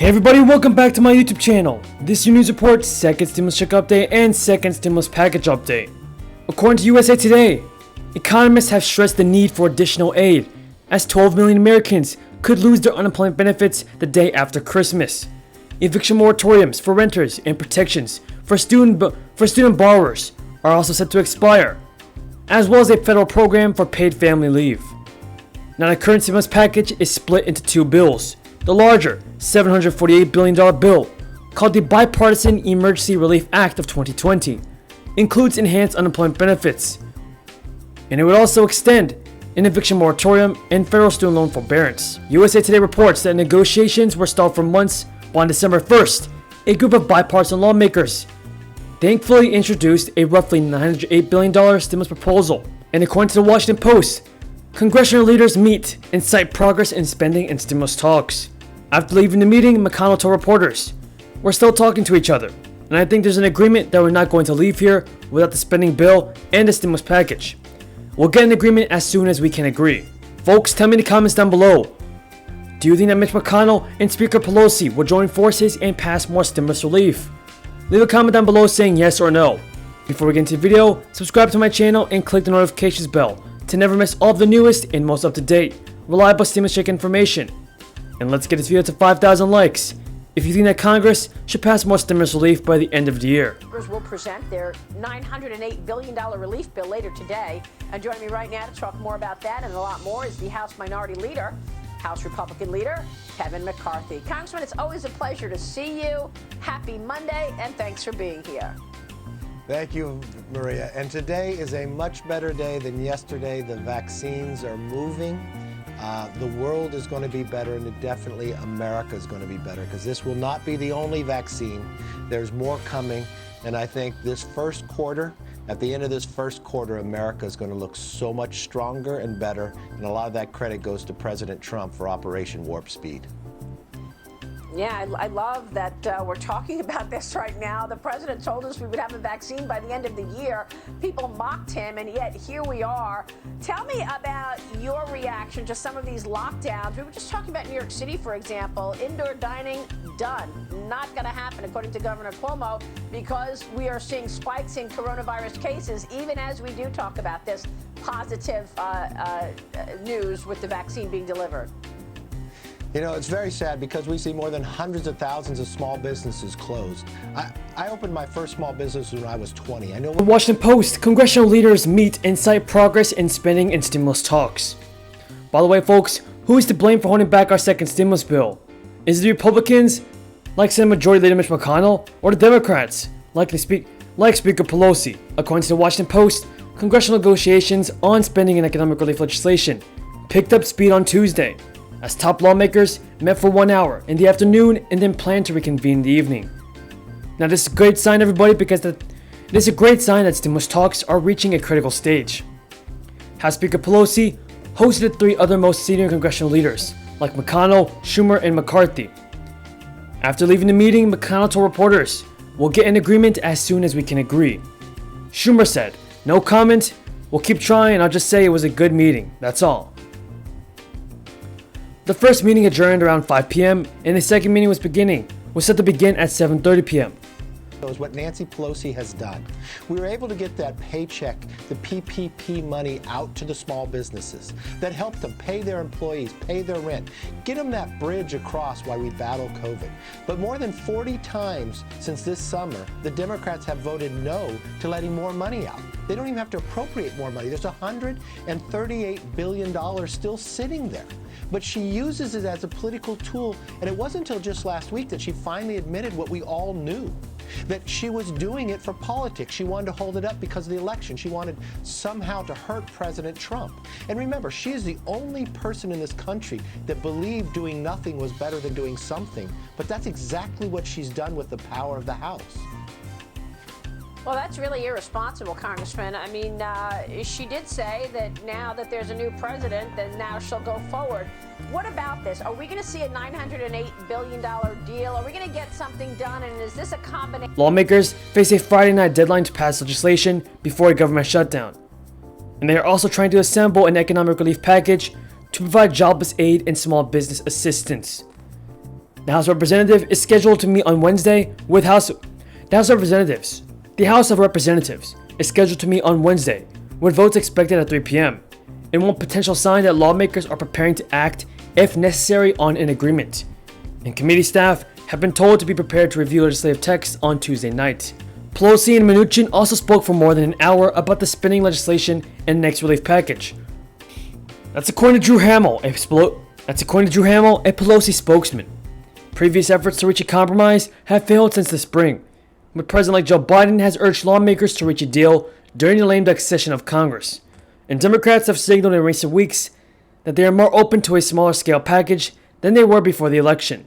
Hey everybody, welcome back to my YouTube channel. This is your news report, second stimulus check update, and second stimulus package update. According to USA Today, economists have stressed the need for additional aid, as 12 million Americans could lose their unemployment benefits the day after Christmas. Eviction moratoriums for renters and protections for student borrowers are also set to expire, as well as a federal program for paid family leave. Now the current stimulus package is split into two bills. The larger $748 billion bill, called the Bipartisan Emergency Relief Act of 2020, includes enhanced unemployment benefits, and it would also extend an eviction moratorium and federal student loan forbearance. USA Today reports that negotiations were stalled for months, but on December 1st, a group of bipartisan lawmakers thankfully introduced a roughly $908 billion stimulus proposal. And according to the Washington Post, congressional leaders meet and cite progress in spending and stimulus talks. After leaving the meeting, McConnell told reporters, "We're still talking to each other, and I think there's an agreement that we're not going to leave here without the spending bill and the stimulus package. We'll get an agreement as soon as we can agree." Folks, tell me in the comments down below, do you think that Mitch MCConnell and Speaker Pelosi will join forces and pass more stimulus relief? Leave a comment down below saying yes or no. Before we get into the video, subscribe to my channel and click the notifications bell to never miss all of the newest and most up-to-date, reliable stimulus check information. And let's get this video to 5,000 likes if you think that Congress should pass more stimulus relief by the end of the year. Congress will present their $908 billion relief bill later today. And joining me right now to talk more about that and a lot more is the House Minority Leader, House Republican Leader, Kevin McCarthy. Congressman, it's always a pleasure to see you. Happy Monday, and thanks for being here. Thank you, Maria. And today is a much better day than yesterday. The vaccines are moving. The world is going to be better, and definitely America is going to be better, because this will not be the only vaccine. There's more coming, and I think this first quarter, at the end of this first quarter, America is going to look so much stronger and better, and a lot of that credit goes to President Trump for Operation Warp Speed. Yeah, I love that we're talking about this right now. The president told us we would have a vaccine by the end of the year. People mocked him, and yet here we are. Tell me about your reaction to some of these lockdowns. We were just talking about New York City, for example. Indoor dining, done. Not going to happen, according to Governor Cuomo, because we are seeing spikes in coronavirus cases, even as we do talk about this positive news with the vaccine being delivered. You know, it's very sad because we see more than hundreds of thousands of small businesses closed. I opened my first small business when I was 20. I know. The Washington Post, congressional leaders meet and cite progress in spending and stimulus talks. By the way, folks, who is to blame for holding back our second stimulus bill? Is it the Republicans, like Senate Majority Leader Mitch MCConnell, or the Democrats, like Speaker Pelosi? According to the Washington Post, congressional negotiations on spending and economic relief legislation picked up speed on Tuesday, as top lawmakers met for 1 hour in the afternoon and then planned to reconvene in the evening. Now this is a great sign, everybody, because this is a great sign that stimulus talks are reaching a critical stage. House Speaker Pelosi hosted the three other most senior congressional leaders, like McConnell, Schumer, and McCarthy. After leaving the meeting, McConnell told reporters, "We'll get an agreement as soon as we can agree." Schumer said, "No comment, we'll keep trying, I'll just say it was a good meeting, that's all." The first meeting adjourned around 5 p.m. and the second meeting was set to begin at 7:30 p.m. Is what Nancy Pelosi has done. We were able to get that paycheck, the PPP money, out to the small businesses that helped them pay their employees, pay their rent, get them that bridge across while we battle COVID. But more than 40 times since this summer, the Democrats have voted no to letting more money out. They don't even have to appropriate more money. There's $138 billion still sitting there. But she uses it as a political tool, and it wasn't until just last week that she finally admitted what we all knew, that she was doing it for politics. She wanted to hold it up because of the election. She wanted somehow to hurt President Trump. And remember, she is the only person in this country that believed doing nothing was better than doing something. But that's exactly what she's done with the power of the House. Well, that's really irresponsible, Congressman. I mean, she did say that now that there's a new president, then now she'll go forward. What about this? Are we going to see a $908 billion deal? Are we going to get something done? And is this a combination? Lawmakers face a Friday night deadline to pass legislation before a government shutdown. And they are also trying to assemble an economic relief package to provide jobless aid and small business assistance. The House of Representatives is scheduled to meet on Wednesday with The House of Representatives is scheduled to meet on Wednesday with votes expected at 3 p.m. in one potential sign that lawmakers are preparing to act if necessary on an agreement. And committee staff have been told to be prepared to review legislative text on Tuesday night. Pelosi and Mnuchin also spoke for more than an hour about the spending legislation and next relief package. That's according to Drew Hamill, a Pelosi spokesman. Previous efforts to reach a compromise have failed since the spring, but President-elect Joe Biden has urged lawmakers to reach a deal during the lame duck session of Congress. And Democrats have signaled in recent weeks that they are more open to a smaller scale package than they were before the election.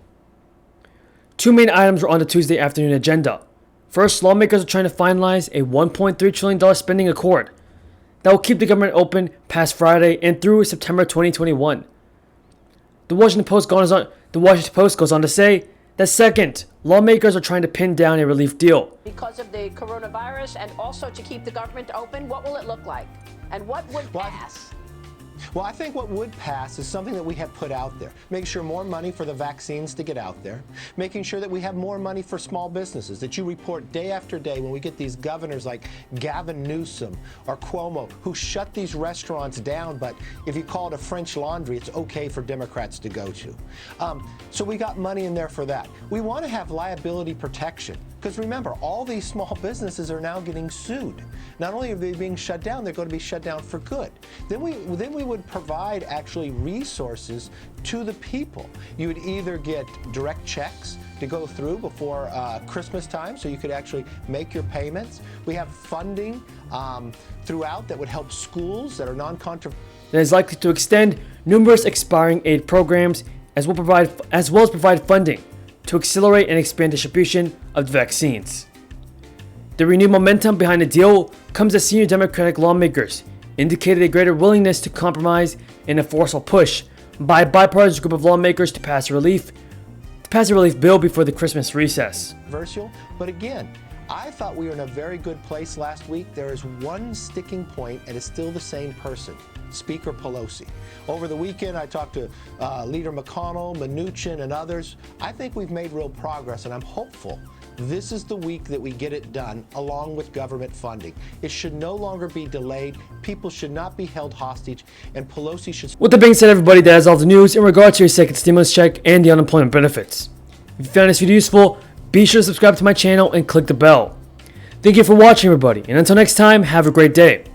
Two main items were on the Tuesday afternoon agenda. First, lawmakers are trying to finalize a $1.3 trillion spending accord that will keep the government open past Friday and through September 2021. The Washington Post goes on to say that second, lawmakers are trying to pin down a relief deal. Because of the coronavirus and also to keep the government open, what will it look like? And what would pass? Well, I think what would pass is something that we have put out there. Make sure more money for the vaccines to get out there. Making sure that we have more money for small businesses, that you report day after day when we get these governors like Gavin Newsom or Cuomo who shut these restaurants down, but if you call it a French Laundry, it's okay for Democrats to go to. So we got money in there for that. We want to have liability protection. Because remember, all these small businesses are now getting sued. Not only are they being shut down, they're going to be shut down for good. Then we would provide actually resources to the people. You would either get direct checks to go through before Christmas time, so you could actually make your payments. We have funding throughout that would help schools that are non-controversial. That is likely to extend numerous expiring aid programs, as well as provide funding to accelerate and expand distribution of the vaccines. The renewed momentum behind the deal comes as senior Democratic lawmakers indicated a greater willingness to compromise in a forceful push by a bipartisan group of lawmakers to pass a relief bill before the Christmas recess. But again, I thought we were in a very good place last week. There is one sticking point, and it's still the same person, Speaker Pelosi. Over the weekend, I talked to Leader McConnell, Mnuchin, and others. I think we've made real progress, and I'm hopeful this is the week that we get it done, along with government funding. It should no longer be delayed. People should not be held hostage, and Pelosi should... With that being said, everybody, that is all the news in regard to your second stimulus check and the unemployment benefits. If you found this video useful, be sure to subscribe to my channel and click the bell. Thank you for watching, everybody, and until next time, have a great day.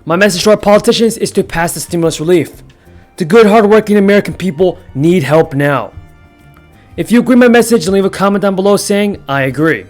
My message to our politicians is to pass the stimulus relief. The good, hard-working American people need help now. If you agree with my message, then leave a comment down below saying, I agree.